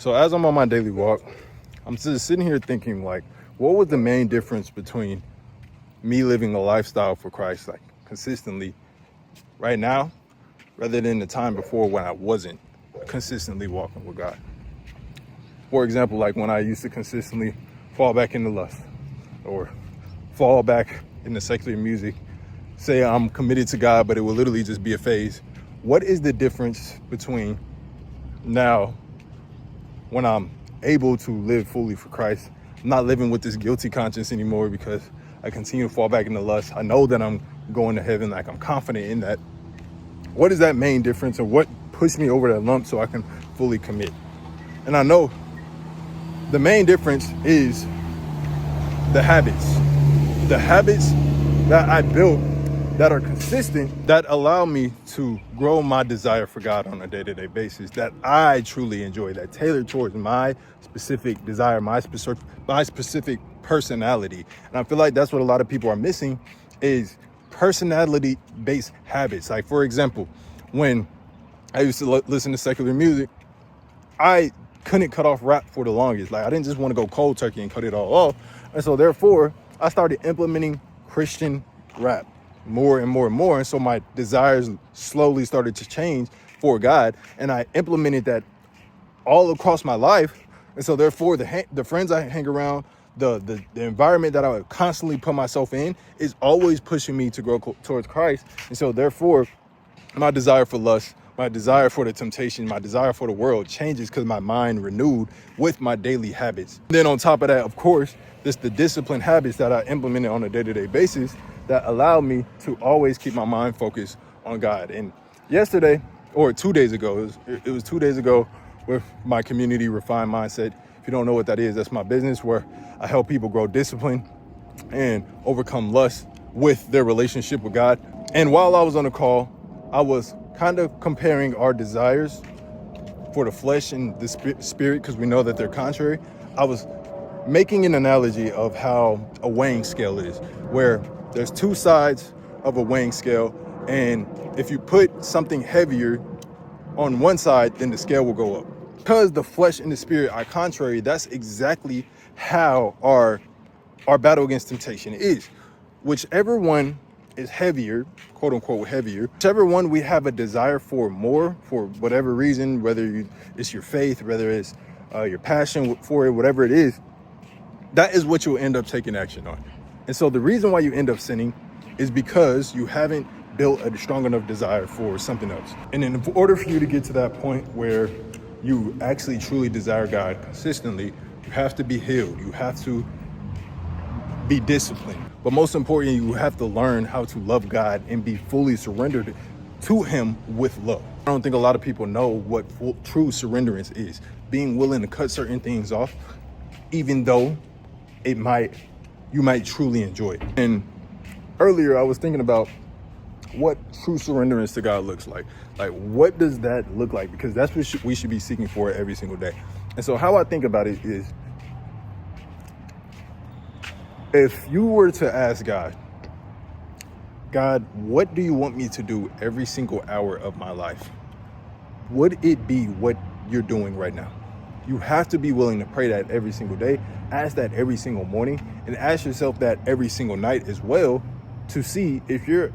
So as I'm on my daily walk, I'm just sitting here thinking, like, what was the main difference between me living a lifestyle for Christ, like consistently right now, rather than the time before when I wasn't consistently walking with God? For example, like when I used to consistently fall back into lust or fall back into secular music, say I'm committed to God, but it will literally just be a phase. What is the difference between now when I'm able to live fully for Christ? I'm not living with this guilty conscience anymore because I continue to fall back into lust. I know that I'm going to heaven, like I'm confident in that. What is that main difference, and what pushed me over that lump so I can fully commit? And I know the main difference is the habits that I built that are consistent, that allow me to grow my desire for God on a day-to-day basis, that I truly enjoy, that tailor towards my specific desire, my specific personality. And I feel like that's what a lot of people are missing, is personality-based habits. Like, for example, when I used to listen to secular music, I couldn't cut off rap for the longest. Like, I didn't just want to go cold turkey and cut it all off. And so therefore, I started implementing Christian rap more and more and more. And so my desires slowly started to change for God. And I implemented that all across my life. And so therefore, the friends I hang around, the environment that I would constantly put myself in is always pushing me to grow towards Christ. And so therefore, my desire for lust, my desire for the temptation, my desire for the world changes because my mind renewed with my daily habits. Then on top of that, of course, there's the disciplined habits that I implemented on a day-to-day basis that allow me to always keep my mind focused on God. And yesterday, or 2 days ago, it was 2 days ago, with my community refined mindset. If you don't know what that is, that's my business where I help people grow discipline and overcome lust with their relationship with God. And while I was on the call, I was kind of comparing our desires for the flesh and the spirit, because we know that they're contrary. I was making an analogy of how a weighing scale is, where there's two sides of a weighing scale, and if you put something heavier on one side, then the scale will go up. Because the flesh and the spirit are contrary, that's exactly how our battle against temptation is. Whichever one is heavier, quote unquote heavier, whichever one we have a desire for more, for whatever reason, whether it's your faith, whether it's your passion for it, whatever it is, that is what you'll end up taking action on. And so the reason why you end up sinning is because you haven't built a strong enough desire for something else. And in order for you to get to that point where you actually truly desire God consistently, you have to be healed. You have to be disciplined. But most importantly, you have to learn how to love God and be fully surrendered to Him with love. I don't think a lot of people know what true surrenderance is. Being willing to cut certain things off, even though you might truly enjoy it. And earlier I was thinking about what true surrenderance to God looks like. Like, what does that look like? Because that's what we should be seeking for every single day. And so how I think about it is, if you were to ask God, what do you want me to do every single hour of my life? Would it be what you're doing right now? You have to be willing to pray that every single day, ask that every single morning, and ask yourself that every single night as well, to see if you're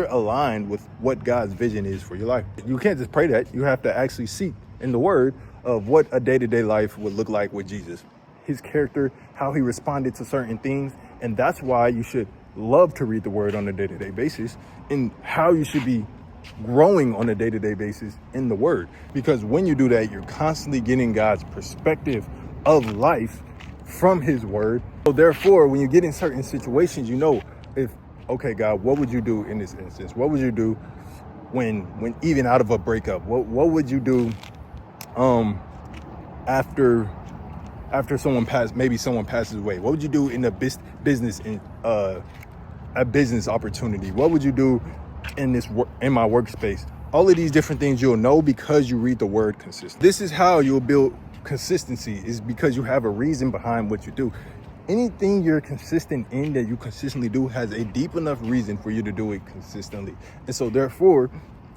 aligned with what God's vision is for your life. You can't just pray that. You have to actually seek in the Word of what a day-to-day life would look like with Jesus, His character, how He responded to certain things. And that's why you should love to read the Word on a day-to-day basis, and how you should be growing on a day-to-day basis in the Word. Because when you do that, you're constantly getting God's perspective of life from His Word. So therefore, when you get in certain situations, you know, okay, God, what would you do in this instance? What would you do when even out of a breakup? What would you do after someone passes away? What would you do in a business a business opportunity? What would you do in my workspace? All of these different things you'll know because you read the Word consistently. This is how you'll build consistency, is because you have a reason behind what you do. Anything you're consistent in, that you consistently do, has a deep enough reason for you to do it consistently. And so therefore,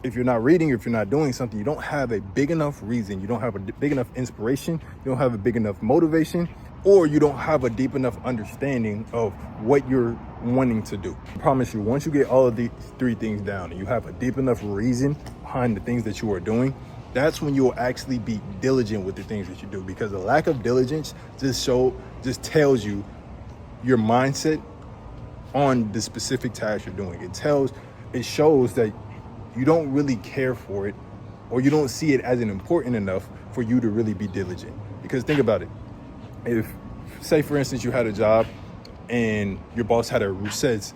if you're not reading, if you're not doing something, you don't have a big enough reason, you don't have a big enough inspiration, you don't have a big enough motivation, or you don't have a deep enough understanding of what you're wanting to do. I promise you, once you get all of these three things down and you have a deep enough reason behind the things that you are doing, that's when you'll actually be diligent with the things that you do. Because the lack of diligence just tells you your mindset on the specific task you're doing. It shows that you don't really care for it, or you don't see it as an important enough for you to really be diligent. Because think about it. If, say for instance, you had a job and your boss says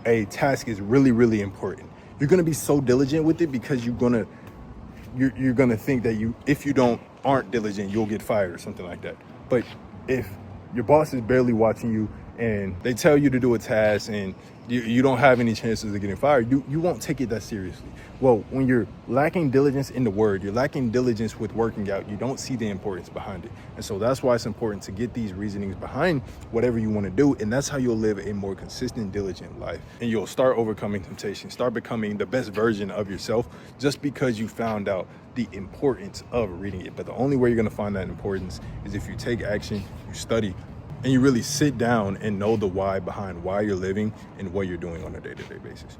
a task is really, really important, you're gonna be so diligent with it because you're gonna think that if you aren't diligent, you'll get fired or something like that. But if your boss is barely watching you and they tell you to do a task and you don't have any chances of getting fired, you won't take it that seriously. Well, when you're lacking diligence in the word, you're lacking diligence with working out, you don't see the importance behind it. And so that's why it's important to get these reasonings behind whatever you want to do. And that's how you'll live a more consistent, diligent life. And you'll start overcoming temptation, start becoming the best version of yourself, just because you found out the importance of reading it. But the only way you're going to find that importance is if you take action, you study, and you really sit down and know the why behind why you're living and what you're doing on a day-to-day basis.